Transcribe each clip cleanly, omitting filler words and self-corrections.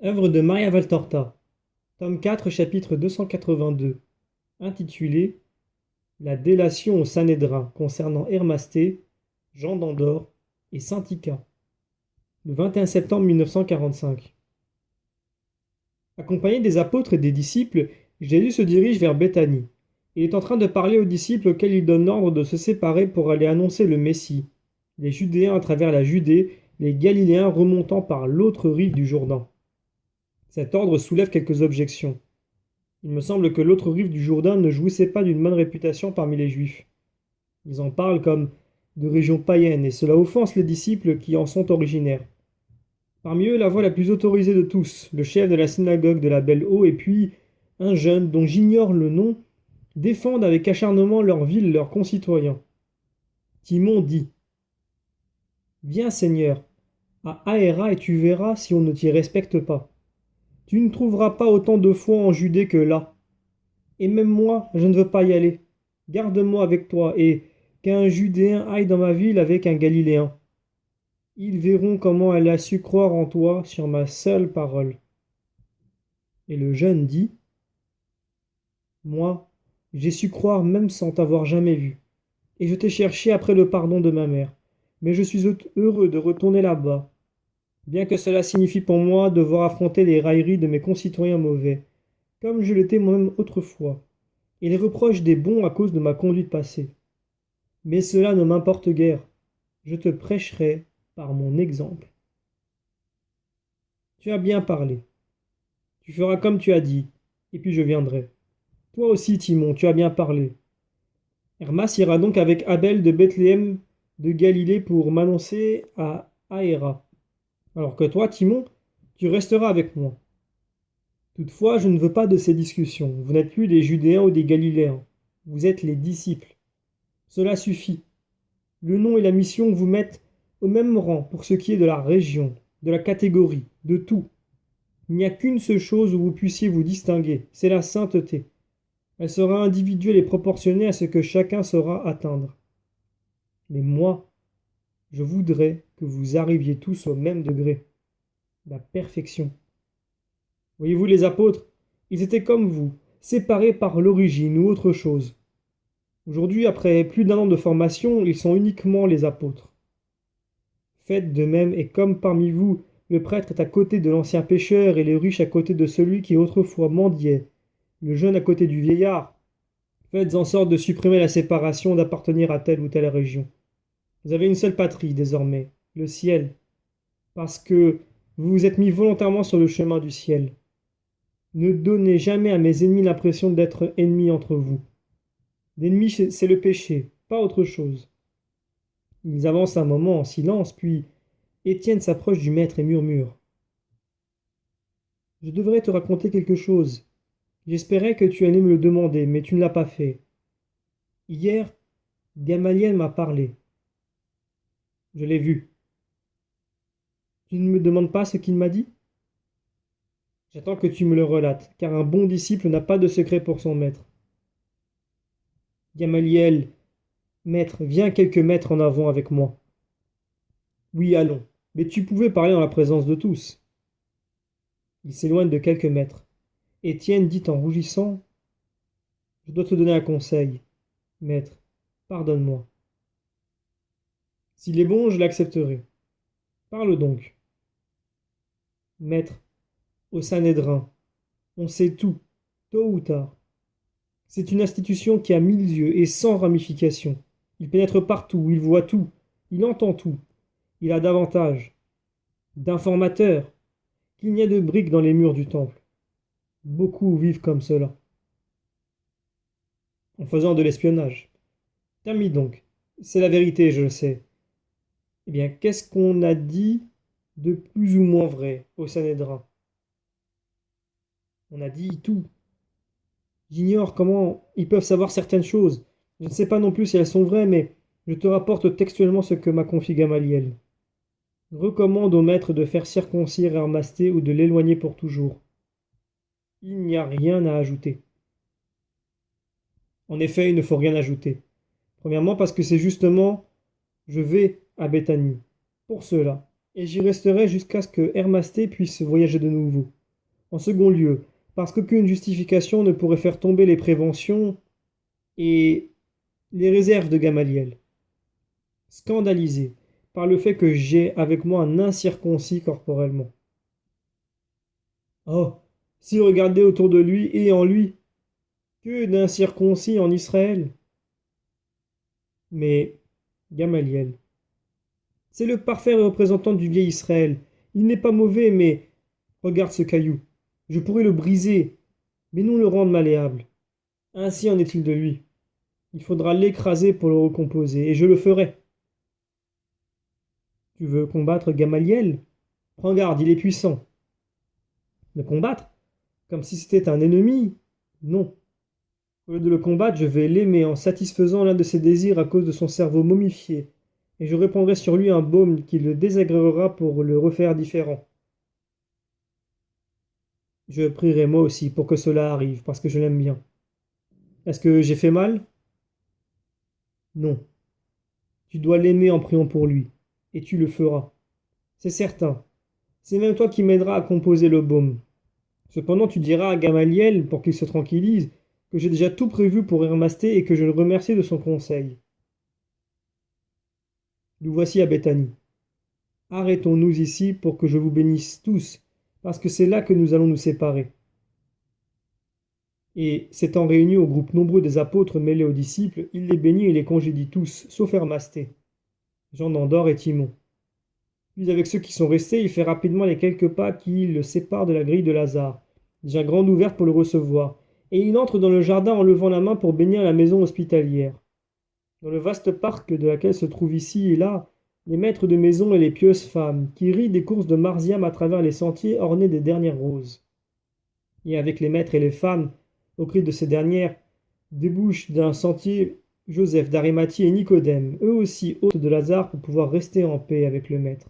Œuvre de Maria Valtorta, tome 4, chapitre 282, intitulé La délation au Sanhédrin concernant Hermasté, Jean d'Andorre et saint Ika, le 21 septembre 1945. Accompagné des apôtres et des disciples, Jésus se dirige vers Béthanie. Il est en train de parler aux disciples auxquels il donne l'ordre de se séparer pour aller annoncer le Messie, les Judéens à travers la Judée, les Galiléens remontant par l'autre rive du Jourdain. Cet ordre soulève quelques objections. Il me semble que l'autre rive du Jourdain ne jouissait pas d'une bonne réputation parmi les Juifs. Ils en parlent comme de région païenne, et cela offense les disciples qui en sont originaires. Parmi eux, la voix la plus autorisée de tous, le chef de la synagogue de la Belle-Eau, et puis un jeune dont j'ignore le nom, défendent avec acharnement leur ville, leurs concitoyens. Timon dit: Viens, Seigneur, à Aéra et tu verras si on ne t'y respecte pas. Tu ne trouveras pas autant de foi en Judée que là. Et même moi, je ne veux pas y aller. Garde-moi avec toi, et qu'un Judéen aille dans ma ville avec un Galiléen. Ils verront comment elle a su croire en toi sur ma seule parole. Et le jeune dit: Moi, j'ai su croire même sans t'avoir jamais vu. Et je t'ai cherché après le pardon de ma mère. Mais je suis heureux de retourner là-bas, bien que cela signifie pour moi devoir affronter les railleries de mes concitoyens mauvais, comme je l'étais moi-même autrefois, et les reproches des bons à cause de ma conduite passée. Mais cela ne m'importe guère. Je te prêcherai par mon exemple. Tu as bien parlé. Tu feras comme tu as dit, et puis je viendrai. Toi aussi, Timon, tu as bien parlé. Hermas ira donc avec Abel de Bethléem de Galilée pour m'annoncer à Aéra. Alors que toi, Timon, tu resteras avec moi. Toutefois, je ne veux pas de ces discussions. Vous n'êtes plus des Judéens ou des Galiléens. Vous êtes les disciples. Cela suffit. Le nom et la mission vous mettent au même rang pour ce qui est de la région, de la catégorie, de tout. Il n'y a qu'une seule chose où vous puissiez vous distinguer, c'est la sainteté. Elle sera individuelle et proportionnée à ce que chacun saura atteindre. Mais moi, je voudrais que vous arriviez tous au même degré, la perfection. Voyez-vous les apôtres, ils étaient comme vous, séparés par l'origine ou autre chose. Aujourd'hui, après plus d'un an de formation, ils sont uniquement les apôtres. Faites de même, et comme parmi vous, le prêtre est à côté de l'ancien pécheur et le riche à côté de celui qui autrefois mendiait, le jeune à côté du vieillard, faites en sorte de supprimer la séparation d'appartenir à telle ou telle région. Vous avez une seule patrie désormais, le ciel, parce que vous vous êtes mis volontairement sur le chemin du ciel. Ne donnez jamais à mes ennemis l'impression d'être ennemis entre vous. L'ennemi, c'est le péché, pas autre chose. Ils avancent un moment en silence, puis Étienne s'approche du maître et murmure: Je devrais te raconter quelque chose. J'espérais que tu allais me le demander, mais tu ne l'as pas fait. Hier, Gamaliel m'a parlé. Je l'ai vu. Tu ne me demandes pas ce qu'il m'a dit? J'attends que tu me le relates, car un bon disciple n'a pas de secret pour son maître. Gamaliel, maître, viens quelques mètres en avant avec moi. Oui, allons. Mais tu pouvais parler dans la présence de tous. Il s'éloigne de quelques mètres. Étienne dit en rougissant: Je dois te donner un conseil. Maître, pardonne-moi. S'il est bon, je l'accepterai. Parle donc. Maître, au Sanhédrin, on sait tout, tôt ou tard. C'est une institution qui a 1000 yeux et 100 ramifications. Il pénètre partout, il voit tout, il entend tout. Il a davantage d'informateurs qu'il n'y a de briques dans les murs du temple. Beaucoup vivent comme cela, en faisant de l'espionnage. Termine donc. C'est la vérité, je le sais. Eh bien, qu'est-ce qu'on a dit de plus ou moins vrai au Sanhédrin? On a dit tout. J'ignore comment ils peuvent savoir certaines choses. Je ne sais pas non plus si elles sont vraies, mais je te rapporte textuellement ce que m'a confié Gamaliel. Recommande au maître de faire circoncire Hermasté ou de l'éloigner pour toujours. Il n'y a rien à ajouter. En effet, il ne faut rien ajouter. Premièrement parce que c'est justement je vais à Béthanie. Pour cela. et j'y resterai jusqu'à ce que Hermasté puisse voyager de nouveau. En second lieu, parce qu'aucune justification ne pourrait faire tomber les préventions et les réserves de Gamaliel, scandalisé par le fait que j'ai avec moi un incirconcis corporellement. Oh, s'il regardait autour de lui et en lui, que d'incirconcis en Israël. Mais Gamaliel, c'est le parfait représentant du vieil Israël. Il n'est pas mauvais, mais regarde ce caillou. Je pourrais le briser, mais non le rendre malléable. Ainsi en est-il de lui. Il faudra l'écraser pour le recomposer, et je le ferai. Tu veux combattre Gamaliel? Prends garde, il est puissant. Le combattre? Comme si c'était un ennemi? Non. Au lieu de le combattre, je vais l'aimer en satisfaisant l'un de ses désirs à cause de son cerveau momifié, et je répandrai sur lui un baume qui le désagréera pour le refaire différent. Je prierai moi aussi pour que cela arrive, parce que je l'aime bien. Est-ce que j'ai fait mal? Non. Tu dois l'aimer en priant pour lui, et tu le feras. C'est certain. C'est même toi qui m'aideras à composer le baume. Cependant, tu diras à Gamaliel, pour qu'il se tranquillise, que j'ai déjà tout prévu pour Hermasté et que je le remercie de son conseil. Nous voici à Béthanie. Arrêtons-nous ici pour que je vous bénisse tous, parce que c'est là que nous allons nous séparer. Et s'étant réunis au groupe nombreux des apôtres mêlés aux disciples, il les bénit et les congédie tous, sauf Hermasté, Jean d'Andorre et Timon. Puis avec ceux qui sont restés, il fait rapidement les quelques pas qui le séparent de la grille de Lazare, déjà grande ouverte pour le recevoir, et il entre dans le jardin en levant la main pour bénir la maison hospitalière. Dans le vaste parc de laquelle se trouvent ici et là les maîtres de maison et les pieuses femmes, qui rient des courses de Marsiam à travers les sentiers ornés des dernières roses. Et avec les maîtres et les femmes, au cri de ces dernières, débouchent d'un sentier Joseph d'Arimathie et Nicodème, eux aussi hôtes de Lazare pour pouvoir rester en paix avec le maître.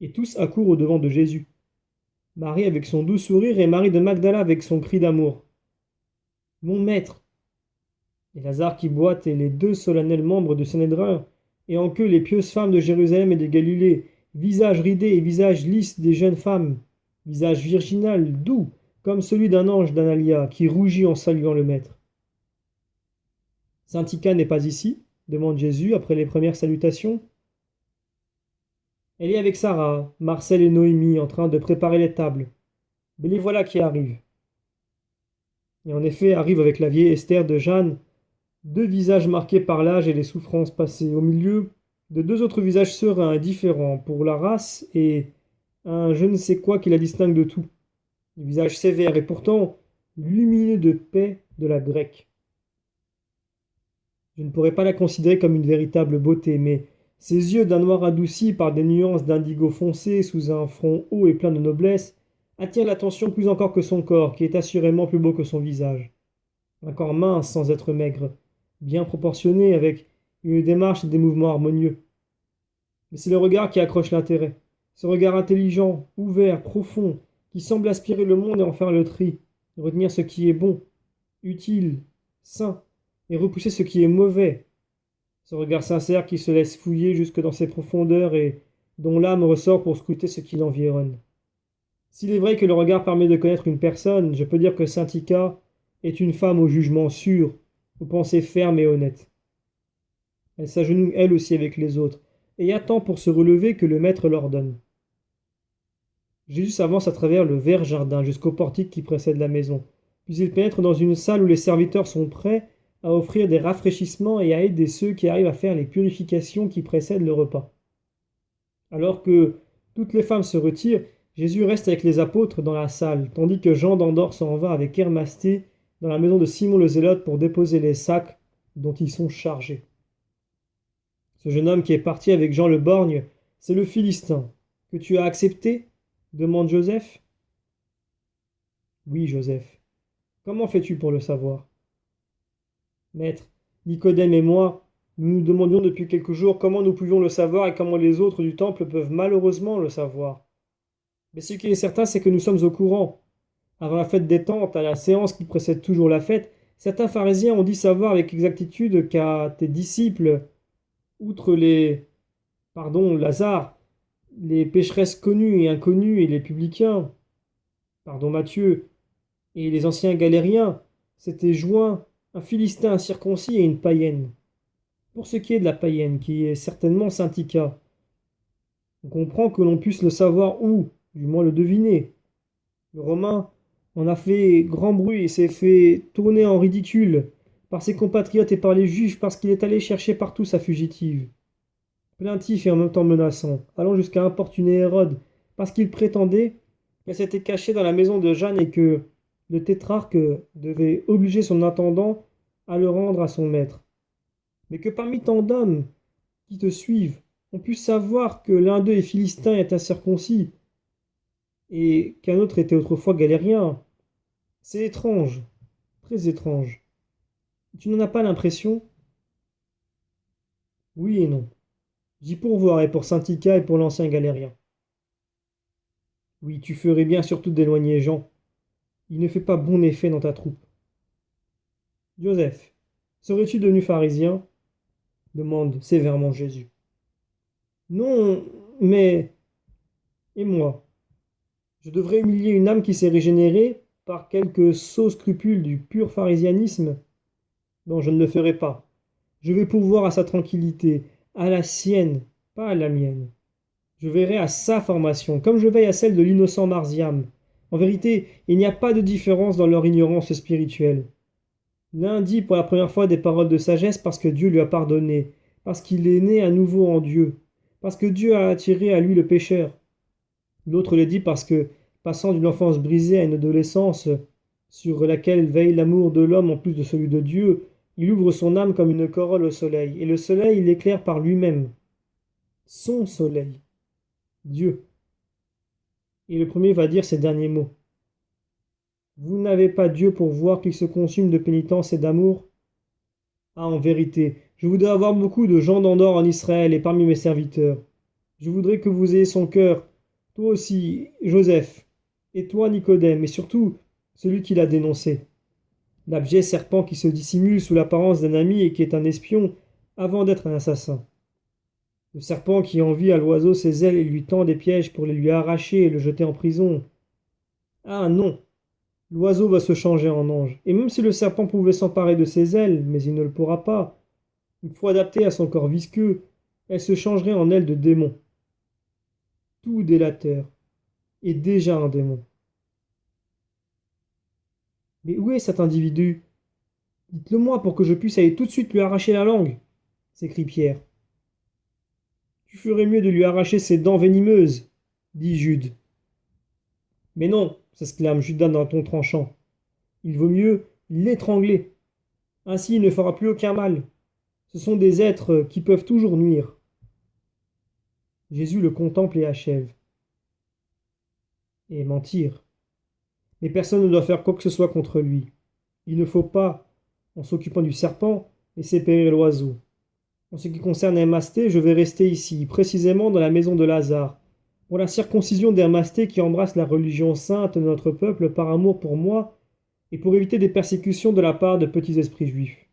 Et tous accourent au-devant de Jésus. Marie avec son doux sourire et Marie de Magdala avec son cri d'amour. Mon maître! Et Lazare qui boite et les deux solennels membres de Sanhédrin, et en queue les pieuses femmes de Jérusalem et de Galilée, visage ridé et visage lisse des jeunes femmes, visage virginal, doux, comme celui d'un ange d'Analia, qui rougit en saluant le maître. Saint-Ica n'est pas ici? Demande Jésus après les premières salutations. Elle est avec Sarah, Marcel et Noémie en train de préparer les tables. Mais les voilà qui arrivent. Et en effet arrivent avec la vieille Esther de Jeanne, deux visages marqués par l'âge et les souffrances passées, au milieu de deux autres visages sereins et différents pour la race et un je ne sais quoi qui la distingue de tout. Des visages sévères et pourtant lumineux de paix de la grecque. Je ne pourrais pas la considérer comme une véritable beauté, mais ses yeux d'un noir adouci par des nuances d'indigo foncé sous un front haut et plein de noblesse attirent l'attention plus encore que son corps, qui est assurément plus beau que son visage. Un corps mince sans être maigre, bien proportionné, avec une démarche et des mouvements harmonieux. Mais c'est le regard qui accroche l'intérêt. Ce regard intelligent, ouvert, profond, qui semble aspirer le monde et en faire le tri, retenir ce qui est bon, utile, sain, et repousser ce qui est mauvais. Ce regard sincère qui se laisse fouiller jusque dans ses profondeurs et dont l'âme ressort pour scruter ce qui l'environne. S'il est vrai que le regard permet de connaître une personne, je peux dire que Saint-Ica est une femme au jugement sûr, aux pensées fermes et honnêtes. Elle s'agenouille elle aussi avec les autres, et attend pour se relever que le maître l'ordonne. Jésus s'avance à travers le vert jardin jusqu'au portique qui précède la maison, puis il pénètre dans une salle où les serviteurs sont prêts à offrir des rafraîchissements et à aider ceux qui arrivent à faire les purifications qui précèdent le repas. Alors que toutes les femmes se retirent, Jésus reste avec les apôtres dans la salle, tandis que Jean d'Andorre s'en va avec Hermasté dans la maison de Simon le Zélote pour déposer les sacs dont ils sont chargés. Ce jeune homme qui est parti avec Jean le borgne, c'est le Philistin, que tu as accepté? Demande Joseph. Oui, Joseph. Comment fais-tu pour le savoir? Maître, Nicodème et moi, nous nous demandions depuis quelques jours comment nous pouvions le savoir et comment les autres du temple peuvent malheureusement le savoir. Mais ce qui est certain, c'est que nous sommes au courant. Avant la fête des tentes, à la séance qui précède toujours la fête, certains pharisiens ont dit savoir avec exactitude qu'à tes disciples, outre Lazare, les pécheresses connues et inconnues et les publicains, pardon Matthieu, et les anciens galériens s'étaient joints un Philistin incirconcis et une païenne. Pour ce qui est de la païenne, qui est certainement Syntycha, on comprend que l'on puisse le savoir ou, du moins le deviner. Le Romain en a fait grand bruit et s'est fait tourner en ridicule par ses compatriotes et par les Juifs parce qu'il est allé chercher partout sa fugitive. Plaintif et en même temps menaçant, allant jusqu'à importuner Hérode parce qu'il prétendait qu'elle s'était cachée dans la maison de Jeanne et que le tétrarque devait obliger son intendant à le rendre à son maître. Mais que parmi tant d'hommes qui te suivent, on puisse savoir que l'un d'eux est philistin et est incirconcis, et qu'un autre était autrefois galérien, c'est étrange, très étrange. Tu n'en as pas l'impression? Oui et non. J'y pourvoirai pour Syntycha et pour l'ancien galérien. Oui, tu ferais bien surtout d'éloigner Jean. Il ne fait pas bon effet dans ta troupe. Joseph, serais-tu devenu pharisien? Demande sévèrement Jésus. Non, mais... Et moi? Je devrais humilier une âme qui s'est régénérée par quelques sots scrupules du pur pharisianisme? Non, je ne le ferai pas. Je vais pourvoir à sa tranquillité, à la sienne, pas à la mienne. Je verrai à sa formation, comme je veille à celle de l'innocent Marziam. En vérité, il n'y a pas de différence dans leur ignorance spirituelle. L'un dit pour la première fois des paroles de sagesse parce que Dieu lui a pardonné, parce qu'il est né à nouveau en Dieu, parce que Dieu a attiré à lui le pécheur. L'autre le dit parce que, passant d'une enfance brisée à une adolescence sur laquelle veille l'amour de l'homme en plus de celui de Dieu, il ouvre son âme comme une corolle au soleil, et le soleil l'éclaire par lui-même. Son soleil. Dieu. Et le premier va dire ces derniers mots. Vous n'avez pas Dieu pour voir qu'il se consume de pénitence et d'amour? Ah, en vérité, je voudrais avoir beaucoup de gens d'Andorre en Israël et parmi mes serviteurs. Je voudrais que vous ayez son cœur, toi aussi, Joseph, et toi, Nicodème, et surtout celui qui l'a dénoncé. L'abject serpent qui se dissimule sous l'apparence d'un ami et qui est un espion avant d'être un assassin. Le serpent qui envie à l'oiseau ses ailes et lui tend des pièges pour les lui arracher et le jeter en prison. Ah non, l'oiseau va se changer en ange, et même si le serpent pouvait s'emparer de ses ailes, mais il ne le pourra pas, une fois adaptée à son corps visqueux, elle se changerait en aile de démon. Tout délateur est déjà un démon. Mais où est cet individu? Dites-le-moi pour que je puisse aller tout de suite lui arracher la langue, s'écrie Pierre. Tu ferais mieux de lui arracher ses dents venimeuses, dit Jude. Mais non, s'exclame Judas d'un ton tranchant. Il vaut mieux l'étrangler. Ainsi il ne fera plus aucun mal. Ce sont des êtres qui peuvent toujours nuire. Jésus le contemple et achève. Et mentir. Mais personne ne doit faire quoi que ce soit contre lui. Il ne faut pas, en s'occupant du serpent, laisser périr l'oiseau. En ce qui concerne Hermasté, je vais rester ici, précisément dans la maison de Lazare, pour la circoncision d'Hermasté qui embrasse la religion sainte de notre peuple par amour pour moi et pour éviter des persécutions de la part de petits esprits juifs.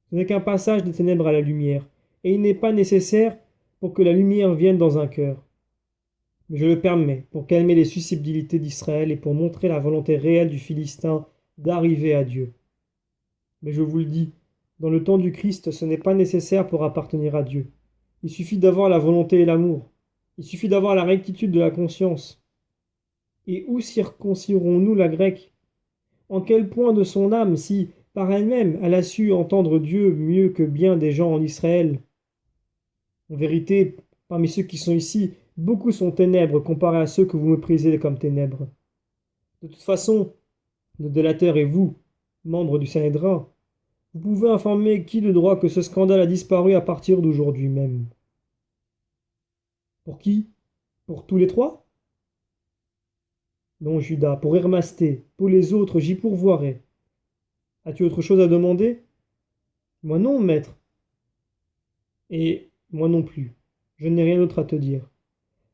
Ce n'est qu'un passage des ténèbres à la lumière, et il n'est pas nécessaire pour que la lumière vienne dans un cœur. Mais je le permets pour calmer les susceptibilités d'Israël et pour montrer la volonté réelle du Philistin d'arriver à Dieu. Mais je vous le dis, dans le temps du Christ, ce n'est pas nécessaire pour appartenir à Dieu. Il suffit d'avoir la volonté et l'amour. Il suffit d'avoir la rectitude de la conscience. Et où circoncirons-nous la grecque? En quel point de son âme, si, par elle-même, elle a su entendre Dieu mieux que bien des gens en Israël? En vérité, parmi ceux qui sont ici, beaucoup sont ténèbres comparés à ceux que vous méprisez comme ténèbres. De toute façon, le délateur est vous, membre du Sanhédrin. Vous pouvez informer qui de droit que ce scandale a disparu à partir d'aujourd'hui même? Pour qui? Pour tous les trois? Non, Judas, pour Hermasté, pour les autres, j'y pourvoirai. As-tu autre chose à demander? Moi non, maître. Et moi non plus. Je n'ai rien d'autre à te dire.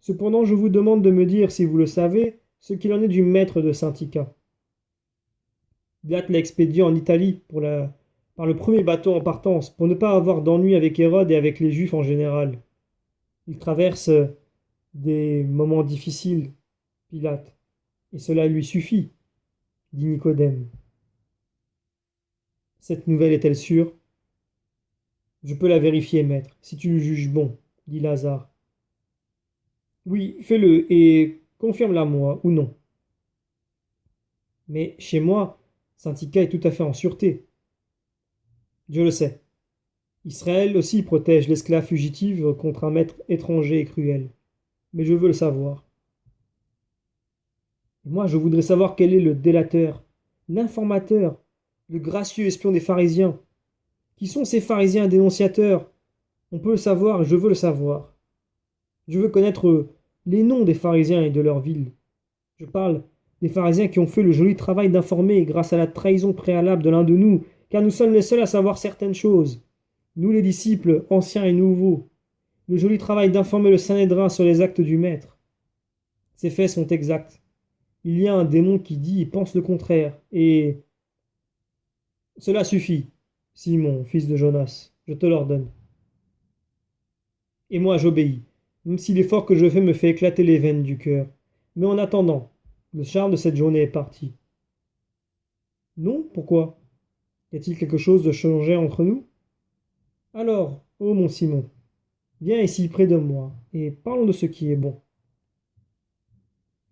Cependant, je vous demande de me dire, si vous le savez, ce qu'il en est du maître de Syntycha. Pilate l'a expédié en Italie par le premier bateau en partance, pour ne pas avoir d'ennui avec Hérode et avec les Juifs en général. Il traverse Des moments difficiles, Pilate, et cela lui suffit, dit Nicodème. Cette nouvelle est-elle sûre? Je peux la vérifier, maître, si tu le juges bon, dit Lazare. Oui, fais-le et confirme-la moi ou non. Mais chez moi, Syntycha est tout à fait en sûreté. Je le sais. Israël aussi protège l'esclave fugitive contre un maître étranger et cruel. Mais je veux le savoir. Et moi, je voudrais savoir quel est le délateur, l'informateur, le gracieux espion des pharisiens. Qui sont ces pharisiens dénonciateurs? On peut le savoir et je veux le savoir. Je veux connaître les noms des pharisiens et de leur ville. Je parle des pharisiens qui ont fait le joli travail d'informer grâce à la trahison préalable de l'un de nous, car nous sommes les seuls à savoir certaines choses. Nous les disciples, anciens et nouveaux, le joli travail d'informer le Sanhédrin sur les actes du Maître. Ces faits sont exacts. Il y a un démon qui dit et pense le contraire, et cela suffit, Simon, fils de Jonas, je te l'ordonne. Et moi j'obéis, même si l'effort que je fais me fait éclater les veines du cœur. Mais en attendant, le charme de cette journée est parti. Non, pourquoi? Y a-t-il quelque chose de changé entre nous? Alors, ô mon Simon, viens ici près de moi, et parlons de ce qui est bon.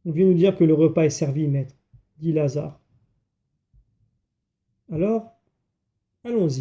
On vient nous dire que le repas est servi, maître, dit Lazare. Alors, allons-y.